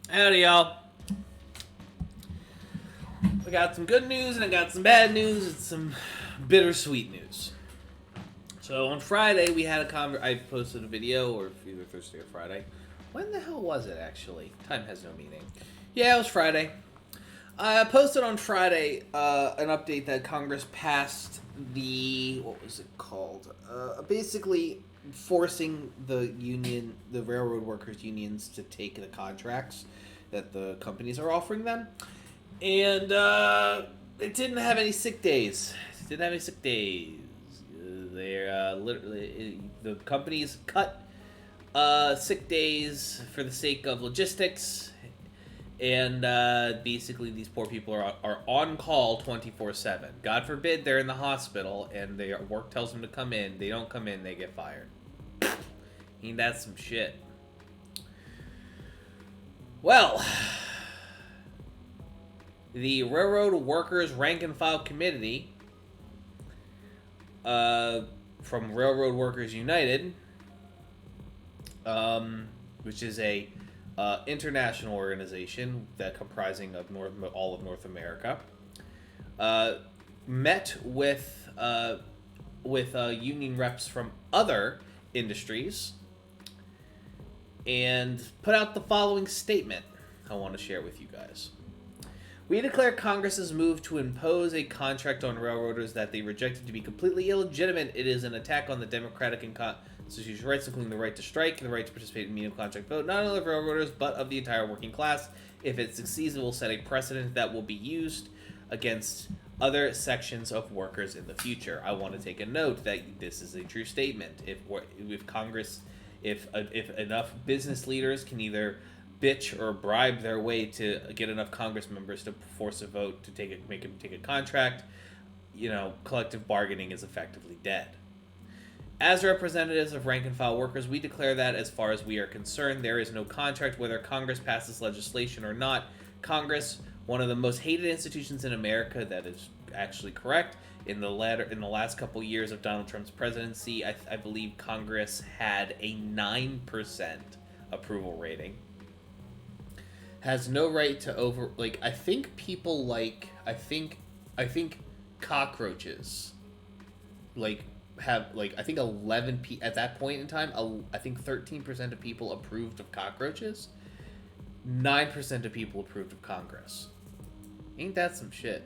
Howdy, y'all. I got some good news and I got some bad news and some bittersweet news. So on Friday we had I posted a video, or either Thursday or Friday. When the hell was it actually? Time has no meaning. Yeah, it was Friday. I posted on Friday an update that Congress passed what was it called? Basically forcing the railroad workers unions to take the contracts that the companies are offering them. And it didn't have any sick days. They're literally, the companies cut sick days for the sake of logistics. And basically, these poor people are on call 24/7. God forbid they're in the hospital and work tells them to come in. They don't come in, they get fired. Ain't that some shit? Well, the Railroad Workers Rank and File Committee from Railroad Workers United, which is a international organization that comprising of all of North America, met with union reps from other industries and put out the following statement I want to share with you guys. We declare Congress's move to impose a contract on railroaders that they rejected to be completely illegitimate. It is an attack on the democratic and constitutional rights, including the right to strike and the right to participate in medium contract vote, not only of railroaders, but of the entire working class. If it succeeds, it will set a precedent that will be used against other sections of workers in the future. I want to take a note that this is a true statement. If Congress, if enough business leaders can either bitch or bribe their way to get enough Congress members to force a vote to make them take a contract, collective bargaining is effectively dead. As representatives of rank and file workers, we declare that, as far as we are concerned, there is no contract whether Congress passes legislation or not. Congress, one of the most hated institutions in America, that is actually correct. In the last couple years of Donald Trump's presidency, I believe Congress had a 9% approval rating. Has no right to I think people I think cockroaches have I think 11 at that point in time, I think 13% of people approved of cockroaches. 9% of people approved of Congress. Ain't that some shit?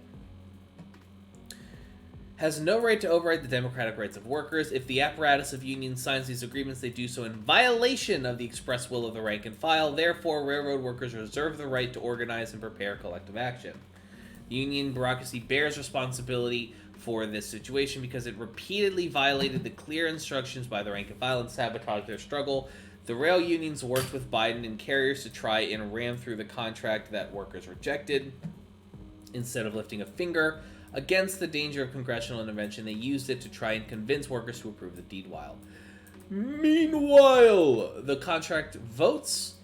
Has no right to override the democratic rights of workers. If the apparatus of unions signs these agreements, they do so in violation of the express will of the rank and file. Therefore, railroad workers reserve the right to organize and prepare collective action. The union bureaucracy bears responsibility for this situation because it repeatedly violated the clear instructions by the rank and file and sabotaged their struggle. The rail unions worked with Biden and carriers to try and ram through the contract that workers rejected. Instead of lifting a finger against the danger of congressional intervention, they used it to try and convince workers to approve the deed. Meanwhile, the contract votes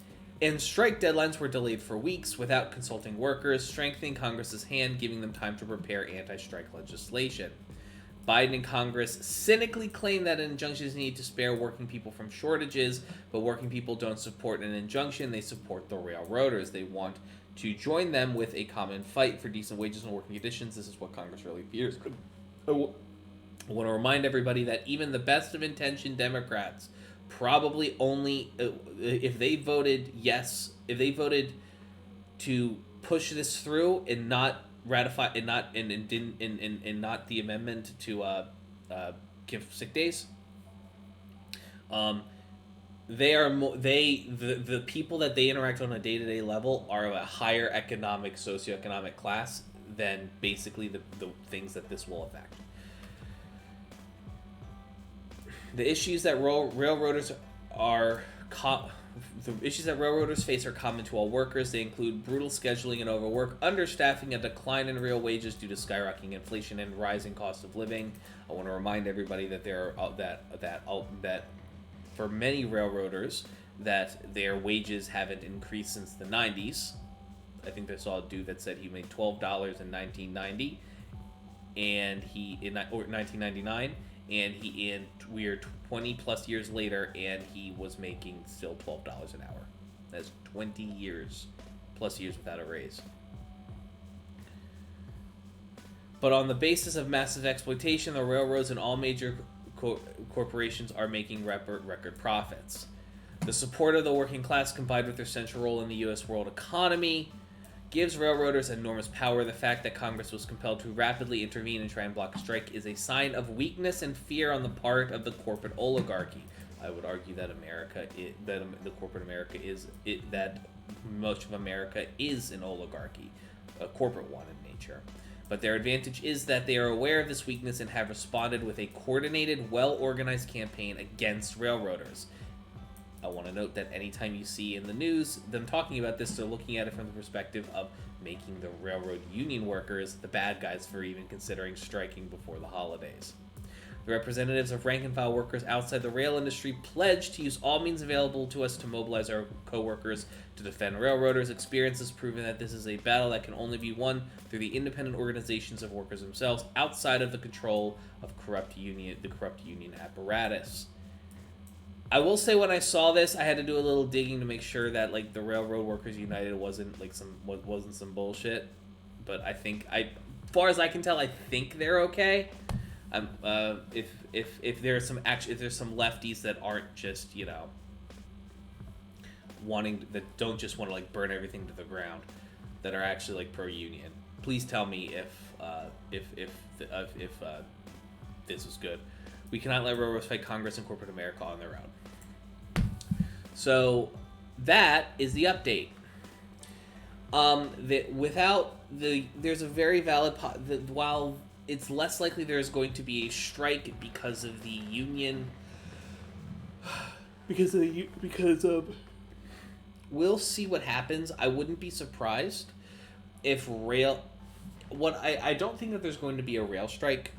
and strike deadlines were delayed for weeks without consulting workers, strengthening Congress's hand, giving them time to prepare anti-strike legislation. Biden and Congress cynically claim that an injunction is needed to spare working people from shortages, but working people don't support an injunction, they support the railroaders. They want to join them with a common fight for decent wages and working conditions. This is what Congress really fears. I want to remind everybody that even the best of intentioned Democrats probably only, if they voted to push this through and not ratify and not the amendment to give sick days, the people that they interact on a day-to-day level are of a higher socioeconomic class than basically the things that this will affect. The issues that railroaders face are common to all workers. They include brutal scheduling and overwork, understaffing, a decline in real wages due to skyrocketing inflation and rising cost of living. I want to remind everybody that that for many railroaders that their wages haven't increased since the 90s. I think I saw a dude that said he made $12 in 1990, and or 1999. We are 20 plus years later, and he was making still $12 an hour. That's 20 years, plus years without a raise. But on the basis of massive exploitation, the railroads and all major corporations are making record profits. The support of the working class, combined with their central role in the U.S. world economy, gives railroaders enormous power. The fact that Congress was compelled to rapidly intervene and try and block a strike is a sign of weakness and fear on the part of the corporate oligarchy. I would argue that the corporate America that much of America is an oligarchy, a corporate one in nature. But their advantage is that they are aware of this weakness and have responded with a coordinated, well-organized campaign against railroaders. I want to note that anytime you see in the news them talking about this, they're looking at it from the perspective of making the railroad union workers the bad guys for even considering striking before the holidays. The representatives of rank-and-file workers outside the rail industry pledged to use all means available to us to mobilize our co-workers to defend railroaders. Experience has proven that this is a battle that can only be won through the independent organizations of workers themselves, outside of the control of the corrupt union apparatus. I will say, when I saw this, I had to do a little digging to make sure that like the Railroad Workers United wasn't some bullshit. But I think, as far as I can tell, I think they're okay. If there's some lefties that aren't just, you know, that don't just want to like burn everything to the ground, that are actually like pro-union, please tell me if this is good. We cannot let railroads fight Congress and corporate America on their own. So that is the update. There's a very valid while it's less likely there's going to be a strike because of the union. We'll see what happens. I wouldn't be surprised if I don't think that there's going to be a rail strike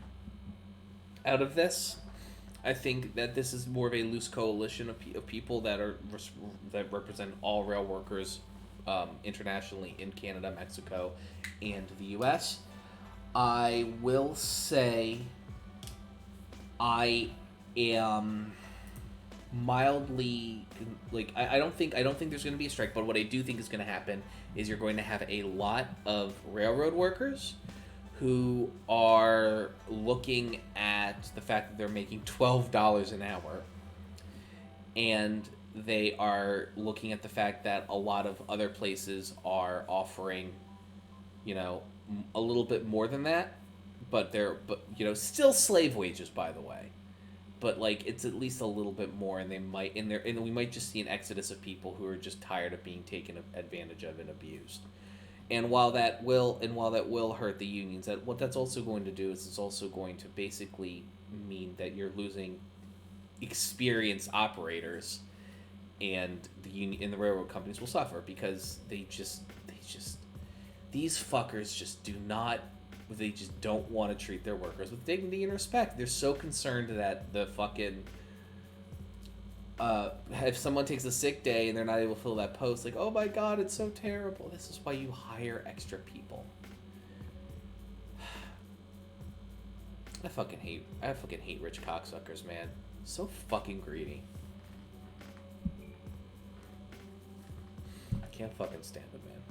out of this. I think that this is more of a loose coalition of people that represent all rail workers internationally in Canada, Mexico, and the U.S. I will say I am mildly I don't think there's going to be a strike, but what I do think is going to happen is you're going to have a lot of railroad workers who are looking at the fact that they're making $12 an hour, and they are looking at the fact that a lot of other places are offering, you know, a little bit more than that, but still slave wages, by the way, but like it's at least a little bit more, and we might just see an exodus of people who are just tired of being taken advantage of and abused. And while that will hurt the unions, what that's also going to do is it's also going to basically mean that you're losing experienced operators, and the railroad companies will suffer because these fuckers just don't want to treat their workers with dignity and respect. They're so concerned that the fucking if someone takes a sick day and they're not able to fill that post, like, oh my god, it's so terrible. This is why you hire extra people. I fucking hate rich cocksuckers, man. So fucking greedy. I can't fucking stand it, man.